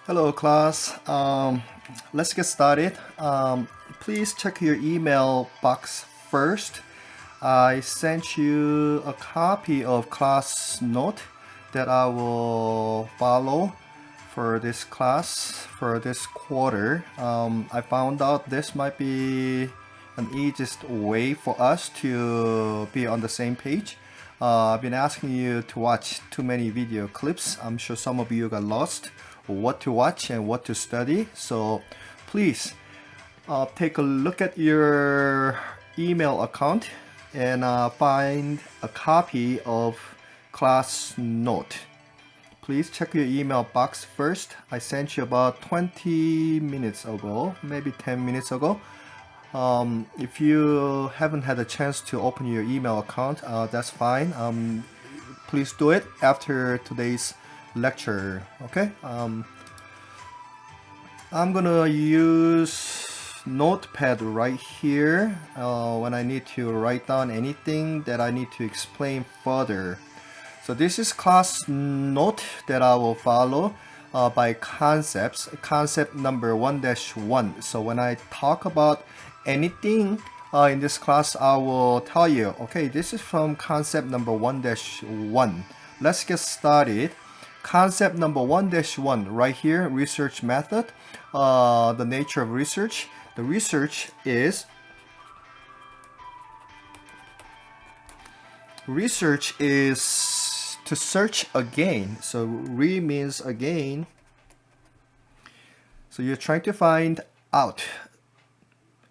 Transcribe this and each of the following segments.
Hello class, let's get started. Please check your email box first. I sent you a copy of class note that I will follow for this class, for this quarter. I found out this might be an easiest way for us to be on the same page. I've been asking you to watch too many video clips. I'm sure some of you got lost what to watch and what to study. So please take a look at your email account and find a copy of class note. Please check your email box first. I sent you about 20 minutes ago, maybe 10 minutes ago. If you haven't had a chance to open your email account, that's fine. Please do it after today's lecture. Okay. I'm gonna use notepad right here when I need to write down anything that I need to explain further. So this is class note that I will follow by concepts, concept number 1-1. So when I talk about anything in this class, I will tell you, okay, this is from concept number 1-1. Let's get started. Concept number 1-1 right here, research method, the nature of research. The research is to search again. So re means again. So you're trying to find out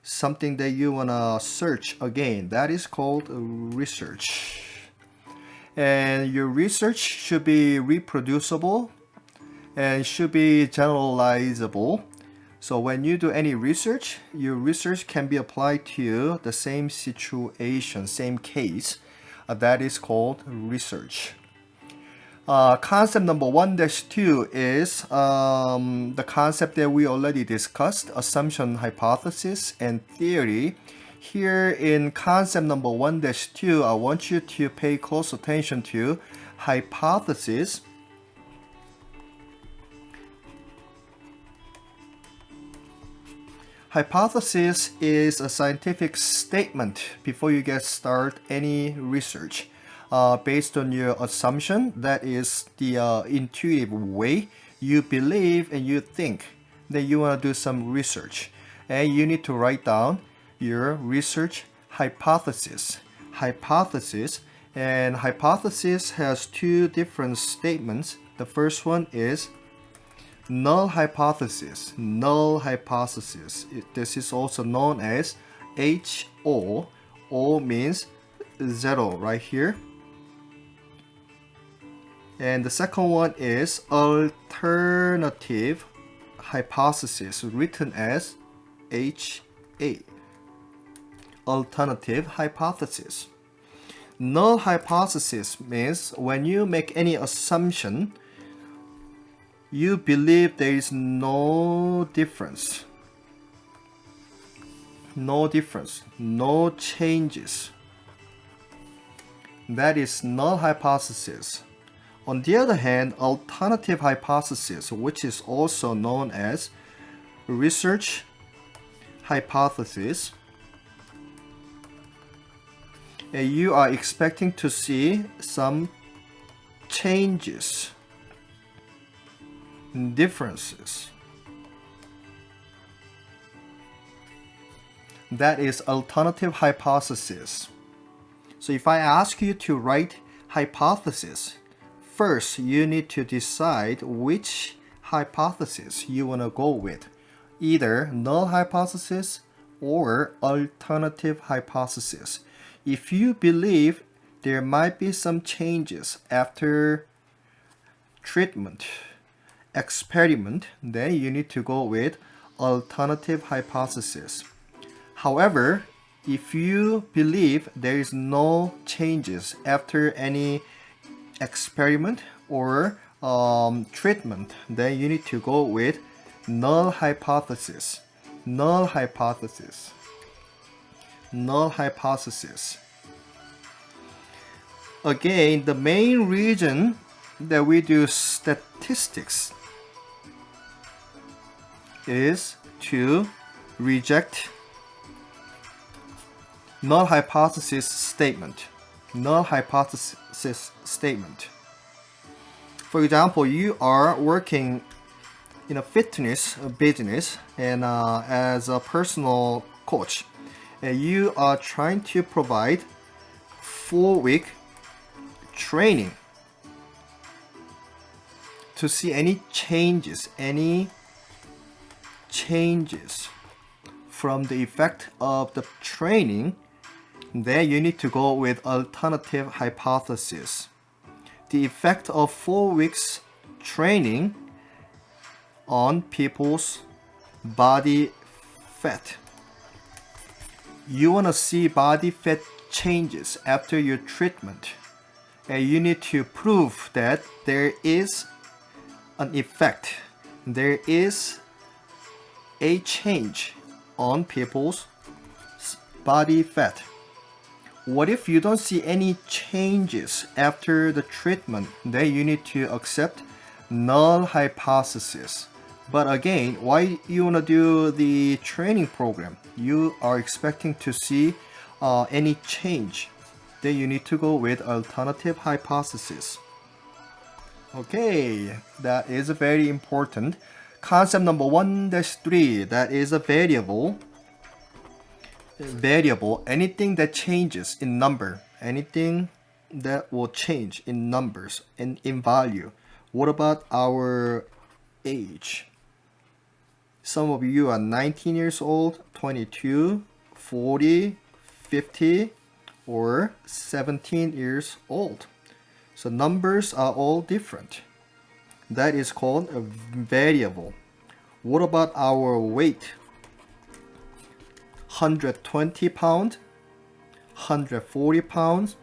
something that you want to search again. That is called research. And your research should be reproducible and should be generalizable. So when you do any research, your research can be applied to the same situation, same case. That is called research. Concept number 1-2 is the concept that we already discussed, assumption, hypothesis, and theory. Here in concept number 1-2, I want you to pay close attention to hypothesis. Hypothesis is a scientific statement before you get started any research. Based on your assumption, that is the intuitive way you believe and you think that you want to do some research. And you need to write down your research hypothesis. And hypothesis has two different statements. The first one is null hypothesis. This is also known as HO. O means zero right here. And the second one is alternative hypothesis, written as HA. Alternative hypothesis. Null hypothesis means when you make any assumption, you believe there is no difference, no changes. That is null hypothesis. On the other hand, alternative hypothesis, which is also known as research hypothesis, and you are expecting to see some changes, differences. That is alternative hypothesis. So if I ask you to write hypothesis, first you need to decide which hypothesis you want to go with, either null hypothesis or alternative hypothesis. If you believe there might be some changes after treatment, experiment, then you need to go with alternative hypothesis. However, if you believe there is no changes after any experiment or treatment, then you need to go with null hypothesis. Again, the main reason that we do statistics is to reject null hypothesis statement. Null hypothesis statement. For example, you are working in a fitness business and as a personal coach, and you are trying to provide 4-week training to see any changes from the effect of the training. Then you need to go with alternative hypothesis. The effect of 4 weeks training on people's body fat. You want to see body fat changes after your treatment, and you need to prove that there is an effect, there is a change on people's body fat. What if you don't see any changes after the treatment? Then you need to accept null hypothesis. But again, why you want to do the training program? You are expecting to see any change. Then you need to go with alternative hypothesis. Okay, that is very important. Concept number 1-3, that is a variable. Anything that changes in number, anything that will change in numbers and in value. What about our age? Some of you are 19 years old, 22, 40, 50, or 17 years old. So numbers are all different. That is called a variable. What about our weight? 120 pounds, 140 pounds,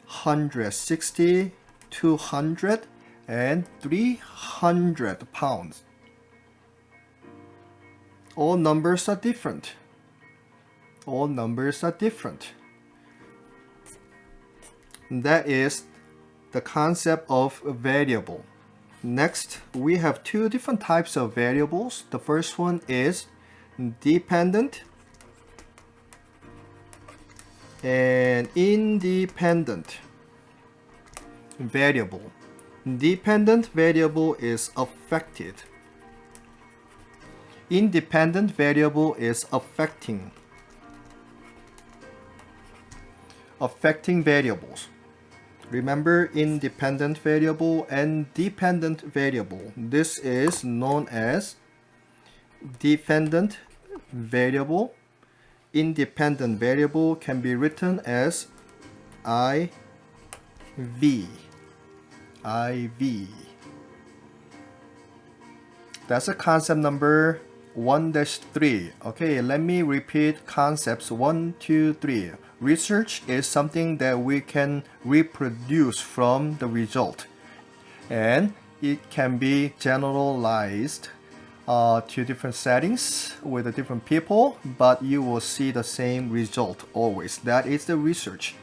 160, 200, and 300 pounds. All numbers are different. All numbers are different. That is the concept of a variable. Next, we have two different types of variables. The first one is dependent and independent variable. Dependent variable is affected. Independent variable is affecting variables. Remember, independent variable and dependent variable. This is known as dependent variable. Independent variable can be written as IV. That's a concept number 1-3. Okay, let me repeat concepts 1, 2, 3. Research is something that we can reproduce from the result, and it can be generalized to different settings with different people, but you will see the same result always. That is the research.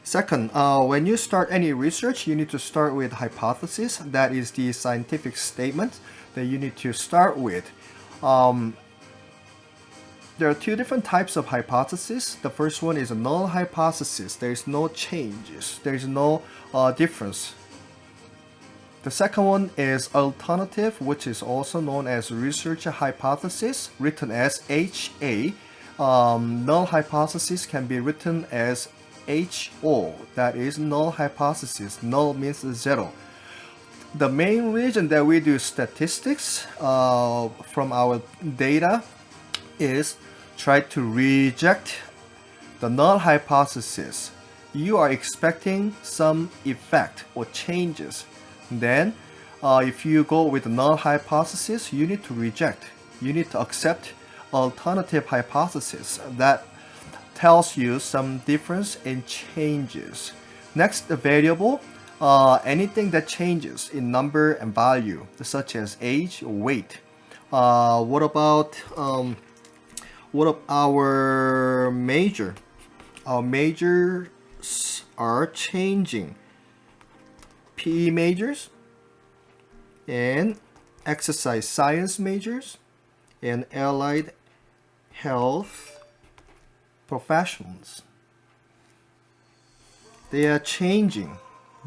Second, when you start any research, you need to start with hypothesis. That is the scientific statement that you need to start with. There are two different types of hypothesis. The first one is a null hypothesis. There is no changes. There is no difference. The second one is alternative, which is also known as research hypothesis, written as HA. Null hypothesis can be written as HO. That is null hypothesis. Null means zero. The main reason that we do statistics from our data is try to reject the null hypothesis. You are expecting some effect or changes. Then if you go with the null hypothesis, you need to reject. You need to accept alternative hypothesis that tells you some difference in changes. Next, the variable. Anything that changes in number and value, such as age or weight. What about our major? Our majors are changing. PE majors and exercise science majors and allied health professionals. They are changing.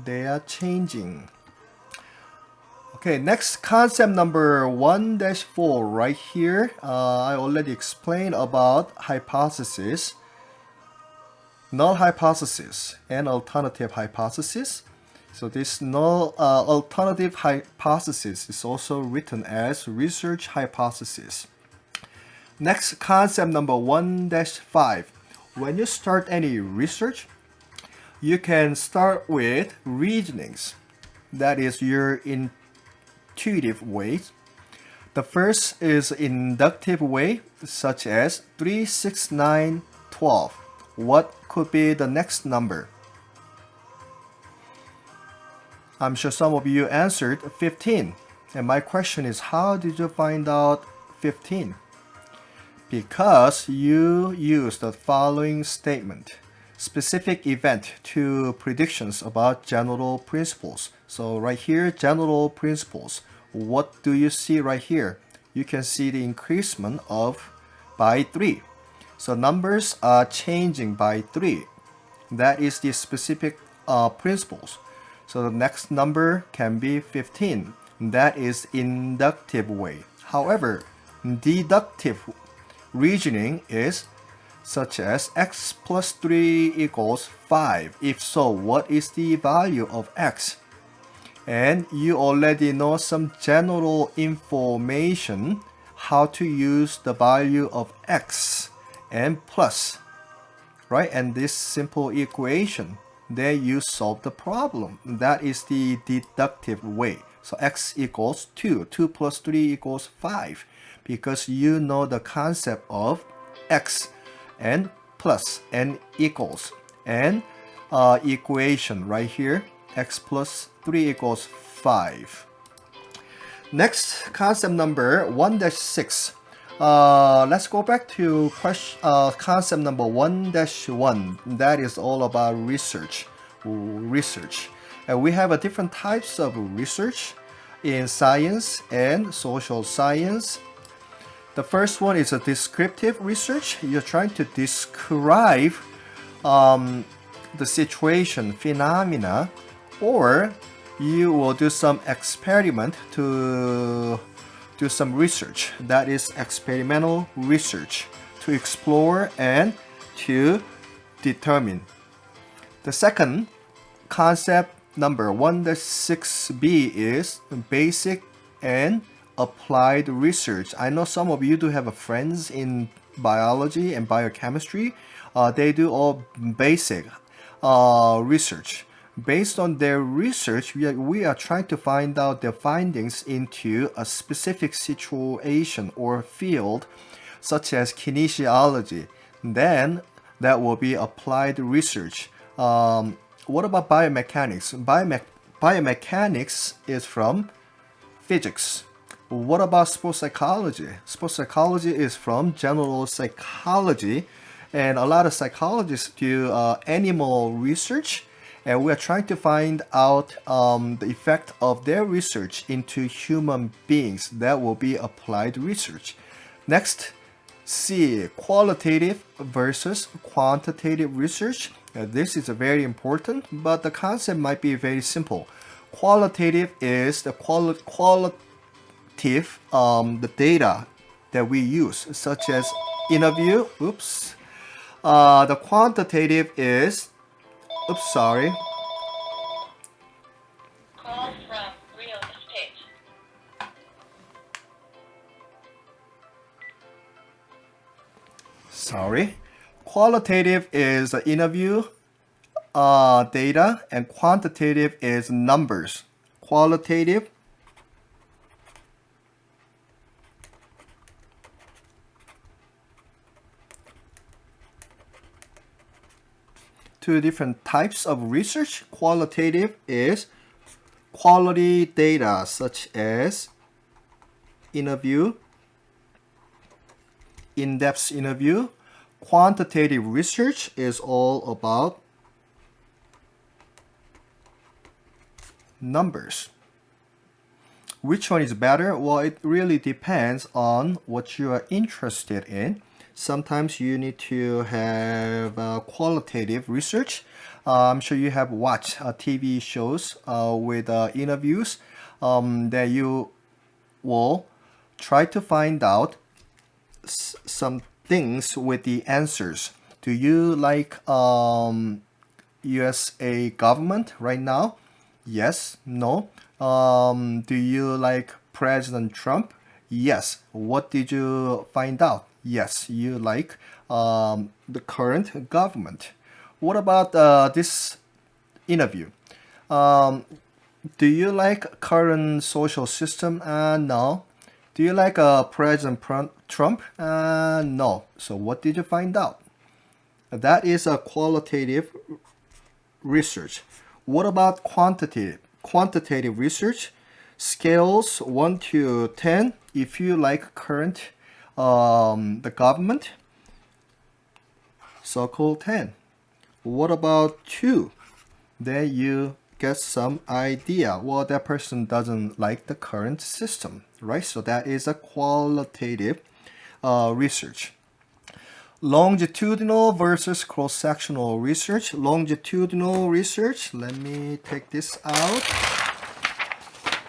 They are changing. Okay, next concept number 1-4 right here. I already explained about hypothesis, null hypothesis, and alternative hypothesis. So this null alternative hypothesis is also written as research hypothesis. Next concept number 1-5. When you start any research, you can start with reasonings. That is your intuitive ways. The first is inductive way, such as 3, 6, 9, 12. What could be the next number? I'm sure some of you answered 15. And my question is, how did you find out 15? Because you use the following statement. Specific event to predictions about general principles. So right here, general principles. What do you see right here? You can see the increasement of by 3. So numbers are changing by 3. That is the specific principles. So the next number can be 15. That is inductive way. However, deductive reasoning is such as x plus 3 equals 5. If so, what is the value of x? And you already know some general information how to use the value of x and plus, right? And this simple equation, then you solve the problem. That is the deductive way. So x equals 2. 2 plus 3 equals 5. Because you know the concept of x and plus and equals. And equation right here, x plus 3 equals 5. Next, concept number 1-6. Let's go back to concept number 1-1. That is all about research. And we have different types of research in science and social science. The first one is a descriptive research. You're trying to describe the situation, phenomena, or you will do some experiment to do some research. That is experimental research to explore and to determine. The second concept number 1-6b is basic and applied research. I know some of you do have friends in biology and biochemistry. They do all basic research. Based on their research, we are trying to find out their findings into a specific situation or field, such as kinesiology. Then that will be applied research. What about biomechanics? Biomechanics is from physics. What about sports psychology? Sports psychology is from general psychology, and a lot of psychologists do animal research, and we are trying to find out the effect of their research into human beings. That will be applied research. Next, C, qualitative versus quantitative research. This is very important, but the concept might be very simple. Qualitative is the the data that we use, such as interview. The quantitative is, call from real estate. Qualitative is the interview data, and quantitative is numbers. Qualitative two different types of research. Qualitative is quality data, such as interview, in-depth interview. Quantitative research is all about numbers. Which one is better? Well, it really depends on what you are interested in. Sometimes you need to have qualitative research. I'm sure you have watched TV shows with interviews that you will try to find out some things with the answers. Do you like USA government right now? Yes, no. Do you like President Trump? Yes. What did you find out? Yes, you like the current government. What about this interview? Um, do you like current social system? No. Do you like President Trump? No. So what did you find out? That is a qualitative research. What about quantitative? Quantitative research, scales 1 to 10. If you like current the government, circle 10. What about 2? Then you get some idea. Well, that person doesn't like the current system, right? So that is a qualitative research. Longitudinal versus cross-sectional research. Longitudinal research, let me take this out.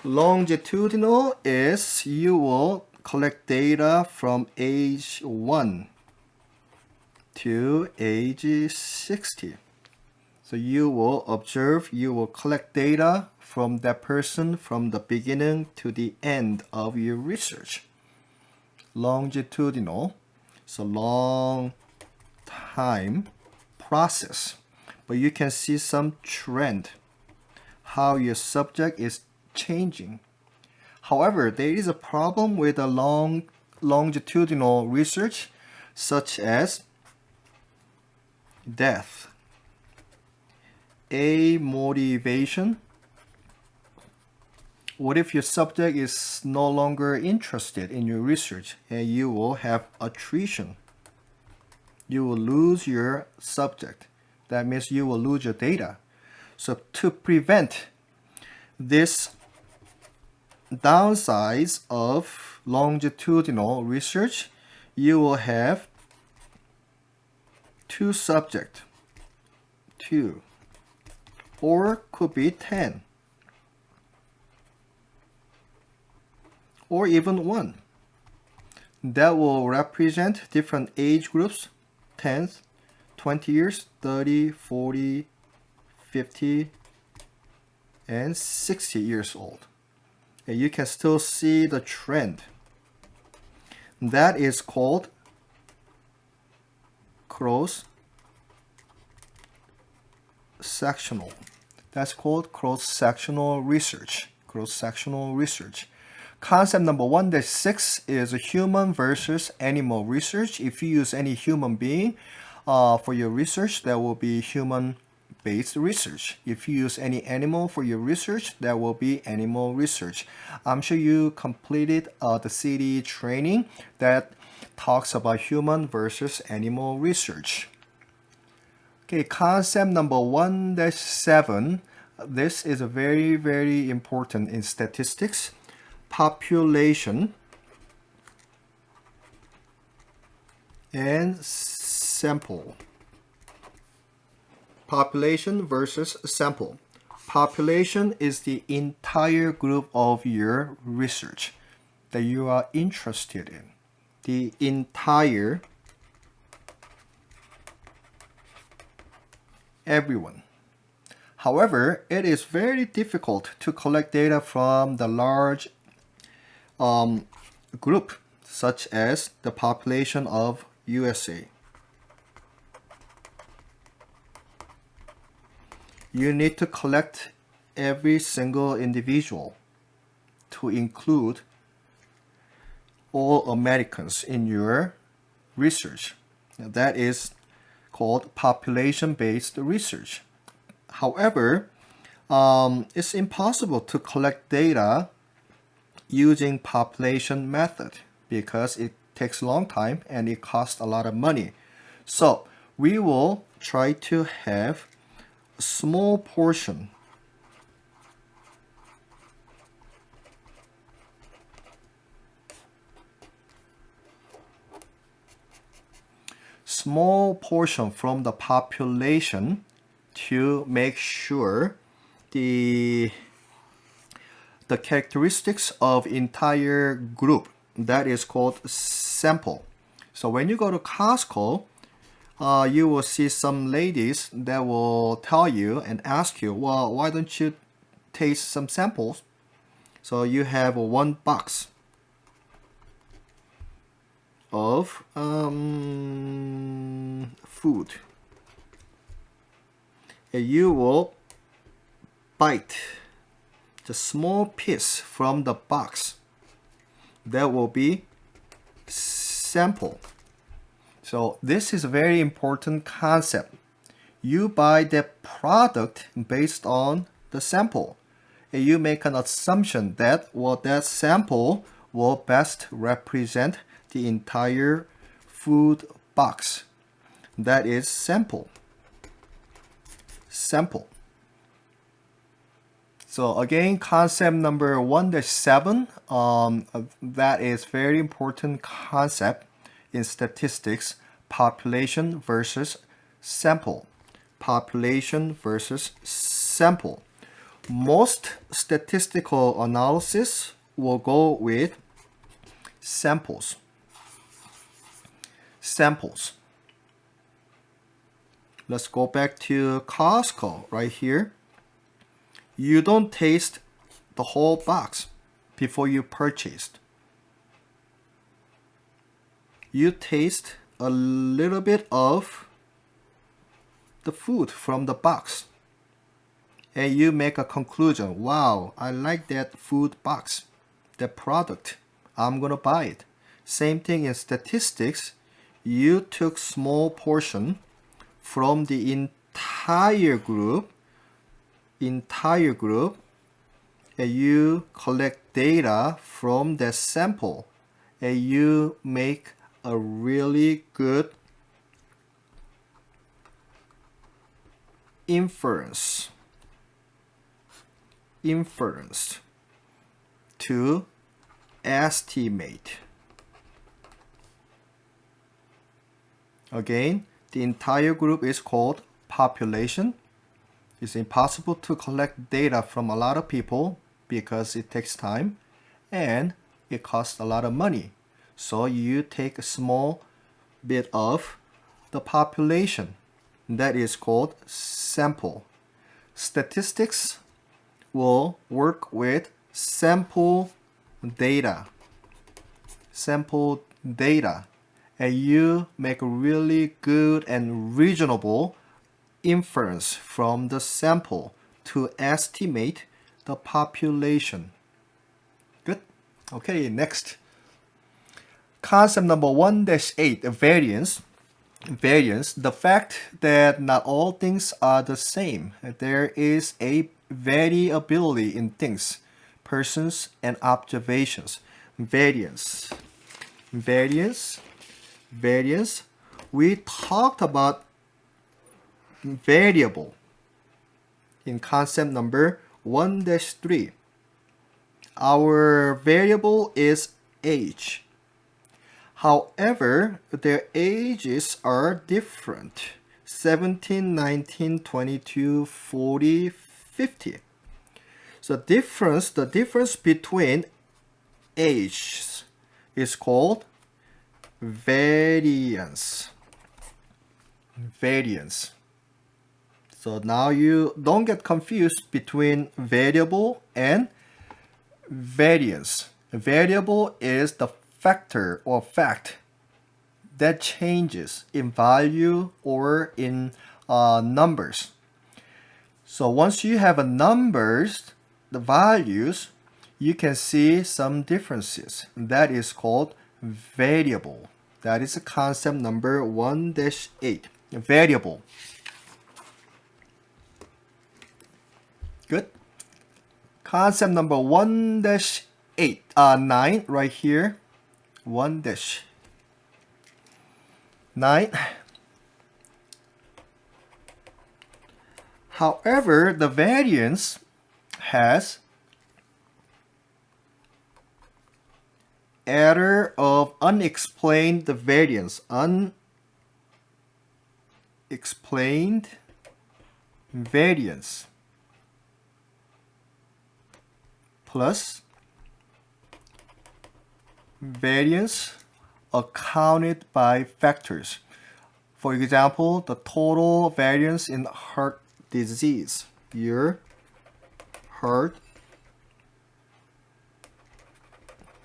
Longitudinal is you will collect data from age 1 to age 60. So you will observe, you will collect data from that person from the beginning to the end of your research. Longitudinal. It's a long time process, but you can see some trend, how your subject is changing. However, there is a problem with a longitudinal research, such as death, amotivation. What if your subject is no longer interested in your research and you will have attrition? You will lose your subject. That means you will lose your data. So to prevent this downsides of longitudinal research, you will have 2 subjects, 2, or could be 10. Or even 1. That will represent different age groups, 10, 20 years, 30, 40, 50, and 60 years old. And you can still see the trend. That is called cross-sectional. That's called cross-sectional research. Cross-sectional research. Concept number 1-6 is human versus animal research. If you use any human being for your research, that will be human-based research. If you use any animal for your research, that will be animal research. I'm sure you completed the CD training that talks about human versus animal research. Okay, concept number 1-7. This is very, very important in statistics. Population and sample. Population versus sample. Population is the entire group of your research that you are interested in. The entire, everyone. However, it is very difficult to collect data from the large group, such as the population of USA. You need to collect every single individual to include all Americans in your research. That is called population-based research. However, it's impossible to collect data using population method because it takes a long time and it costs a lot of money. So we will try to have a small portion small portion from the population to make sure the characteristics of entire group. That is called sample. So when you go to Costco, you will see some ladies that will tell you and ask you, well, why don't you taste some samples? So you have one box of food. And you will bite the small piece from the box. That will be sample. So this is a very important concept. You buy the product based on the sample. And you make an assumption that that sample will best represent the entire food box. That is sample. Sample. So again, concept number 1-7, that is very important concept in statistics, population versus sample. Population versus sample. Most statistical analysis will go with samples. Samples. Let's go back to Costco right here. You don't taste the whole box before you purchased. You taste a little bit of the food from the box. And you make a conclusion. Wow, I like that food box, that product. I'm going to buy it. Same thing in statistics. You took small portion from the entire group, and you collect data from the sample, and you make a really good inference to estimate. Again, the entire group is called population. It's impossible to collect data from a lot of people because it takes time and it costs a lot of money. So you take a small bit of the population. That is called sample. Statistics will work with sample data. Sample data. And you make a really good and reasonable inference from the sample to estimate the population. Good. Okay, next. Concept number 1-8, variance. Variance, the fact that not all things are the same. There is a variability in things, persons, and observations. Variance. Variance. Variance. We talked about variable in concept number 1-3. Our variable is age. However, their ages are different. 17, 19, 22, 40, 50. So the difference between ages is called variance. Variance. So now you don't get confused between variable and variance. Variable is the factor or fact that changes in value or in numbers. So once you have a numbers, the values, you can see some differences. That is called variable. That is concept number 1-8. Variable. Good. Concept number 1-9 right here. 1-9. However, the variance has error of unexplained variance. unexplained variance plus variance accounted by factors. For example, the total variance in heart disease. Your heart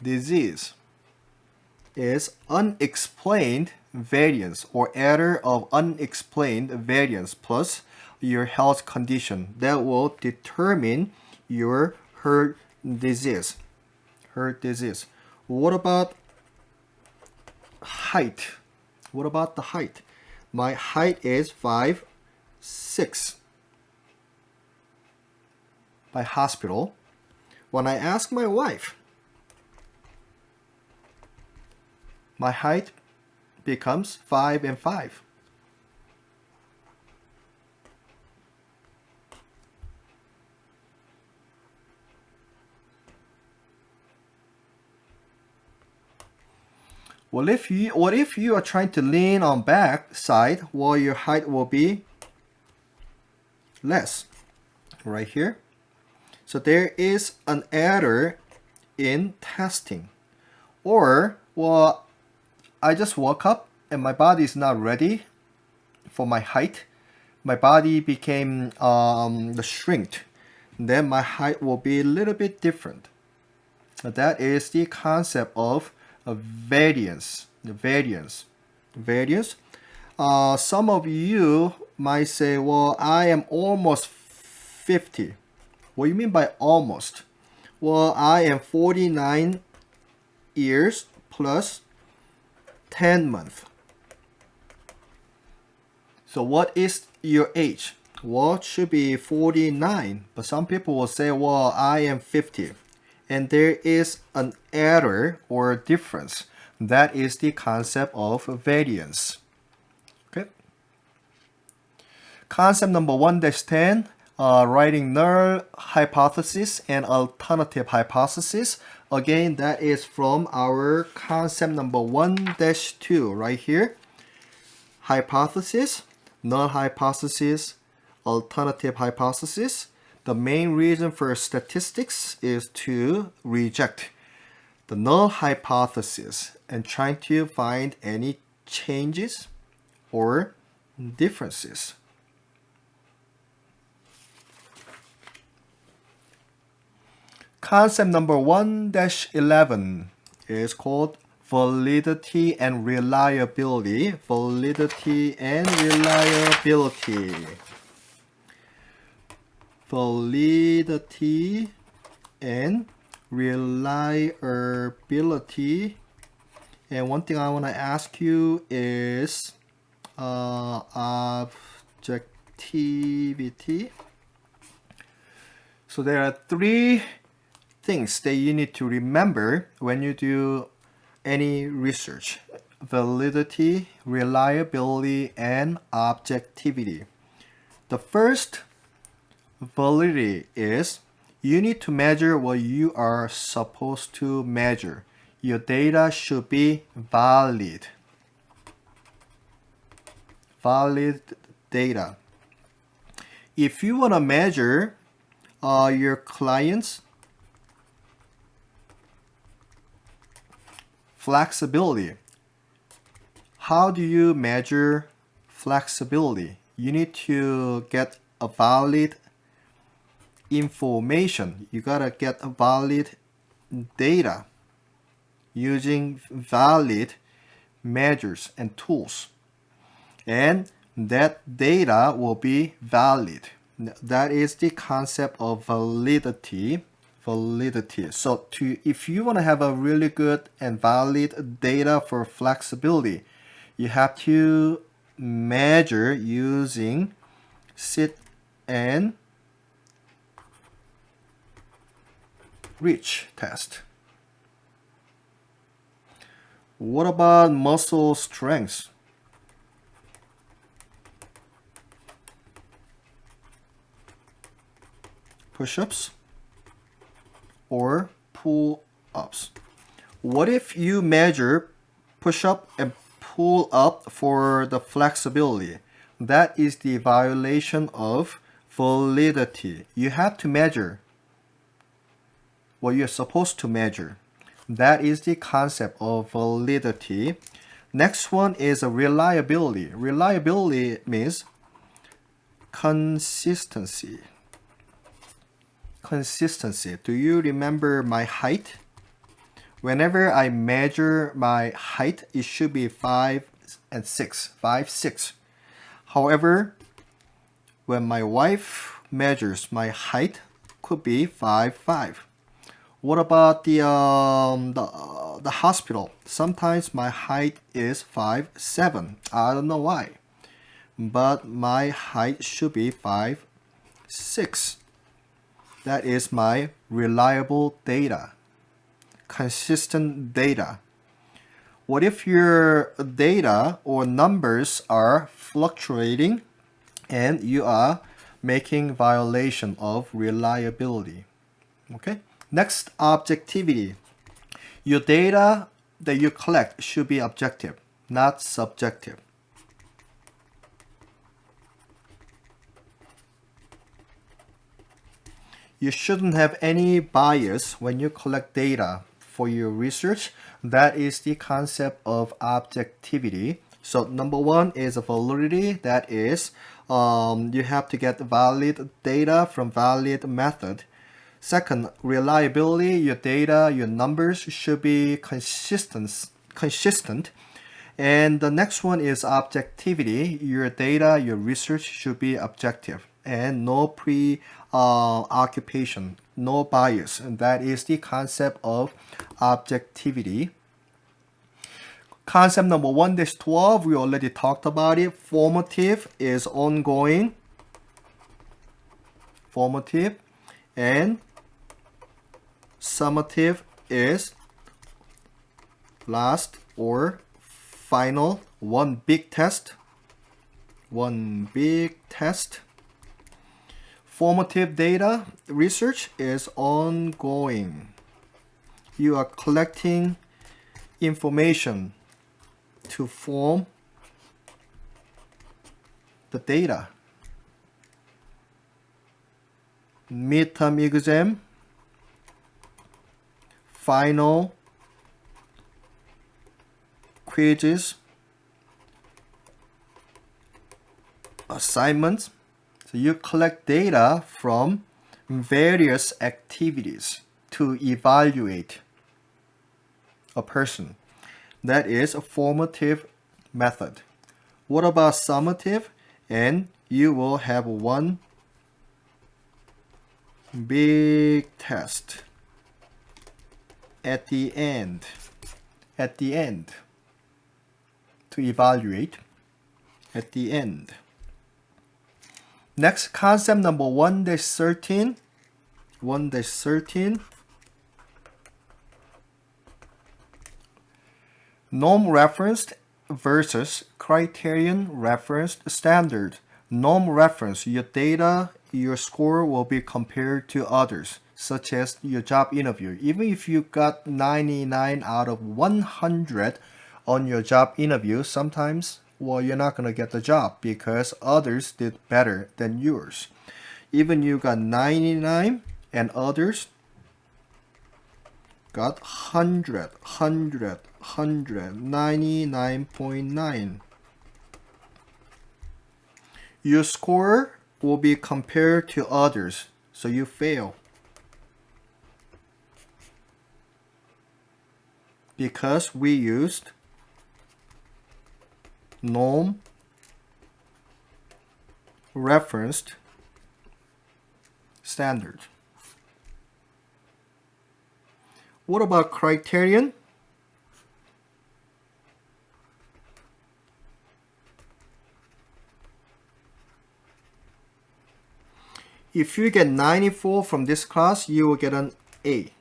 disease is unexplained variance or error of unexplained variance plus your health condition that will determine your heart disease. Heart disease. What about height? What about the height? My height is 5'6". By hospital. When I ask my wife, my height becomes 5 and 5. What if you are trying to lean on back side? Well, your height will be less right here. So there is an error in testing. Or, well, I just woke up and my body is not ready for my height. My body became shrinked. Then my height will be a little bit different. That is the concept of variance. Variance. Some of you might say, well, I am almost 50. What do you mean by almost? Well, I am 49 years plus 10 months. So what is your age? Well, it should be 49. But some people will say, well, I am 50. And there is an error or difference. That is the concept of variance. Okay. Concept number 1-10, writing null hypothesis and alternative hypothesis. Again, that is from our concept number 1-2 right here. Hypothesis, null hypothesis, alternative hypothesis. The main reason for statistics is to reject the null hypothesis and trying to find any changes or differences. Concept number 1-11 is called validity and reliability. Validity and reliability. Validity and reliability. And one thing I want to ask you is objectivity. So there are 3 things that you need to remember when you do any research: validity, reliability, and objectivity. The first validity is you need to measure what you are supposed to measure. Your data should be valid. Valid data. If you want to measure your clients' flexibility, how do you measure flexibility? You need to get a valid information. You gotta get a valid data using valid measures and tools. And that data will be valid. That is the concept of validity. Validity. So if you want to have a really good and valid data for flexibility, you have to measure using sit and reach test. What about muscle strength? Push-ups or pull-ups? What if you measure push-up and pull-up for the flexibility, That is the violation of validity. You have to measure what you're supposed to measure. That is the concept of validity. Next one is reliability. Reliability means consistency. Consistency. Do you remember my height? Whenever I measure my height, it should be 5 and 6. 5, 6. However, when my wife measures my height, could be 5, 5. What about the hospital? Sometimes my height is 5, 7. I don't know why. But my height should be 5, 6. That is my reliable data. Consistent data. What if your data or numbers are fluctuating and you are making violation of reliability? Okay. Next, objectivity. Your data that you collect should be objective, not subjective. You shouldn't have any bias when you collect data for your research. That is the concept of objectivity. So number one is validity. That is, you have to get valid data from valid method. Second, reliability. Your data, your numbers should be consistent. And the next one is objectivity. Your data, your research should be objective and no preoccupation, no bias. And that is the concept of objectivity. Concept number 1-12, we already talked about it. Formative is ongoing. Formative. And summative is last or final. One big test. One big test. Formative data research is ongoing. You are collecting information to form the data. Midterm exam, final quizzes, assignments. So you collect data from various activities to evaluate a person. That is a formative method. What about summative? And you will have one big test at the end to evaluate at the end. Next, concept number 1-13. 1-13. Norm referenced versus criterion referenced standard. Norm reference, your data, your score will be compared to others, such as your job interview. Even if you got 99 out of 100 on your job interview, sometimes, well, you're not going to get the job because others did better than yours. Even you got 99 and others got 100, 99.9. Your score will be compared to others, so you fail. Because we used norm referenced standard. What about criterion? If you get 94 from this class, you will get an A.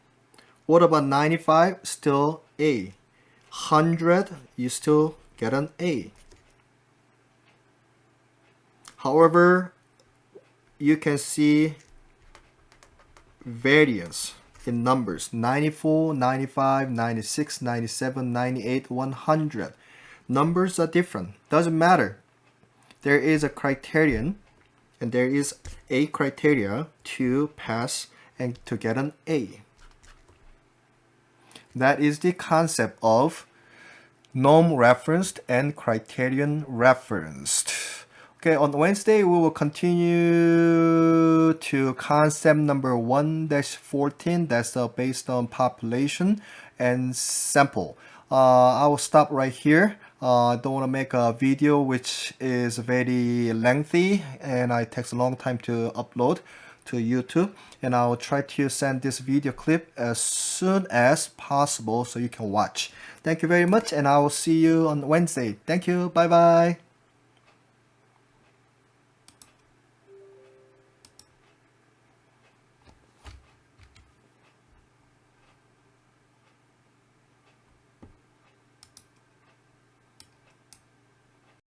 What about 95? Still A. 100, you still get an A. However, you can see variance in numbers. 94, 95, 96, 97, 98, 100. Numbers are different. Doesn't matter. there is a criterion, and there is a criteria to pass and to get an A. That is the concept of norm referenced and criterion referenced. Okay, on Wednesday we will continue to concept number 1-14. That's based on population and sample. I will stop right here. I don't want to make a video which is very lengthy and it takes a long time to upload to YouTube, and I'll try to send this video clip as soon as possible so you can watch. Thank you very much, and I will see you on Wednesday. Thank you. Bye bye.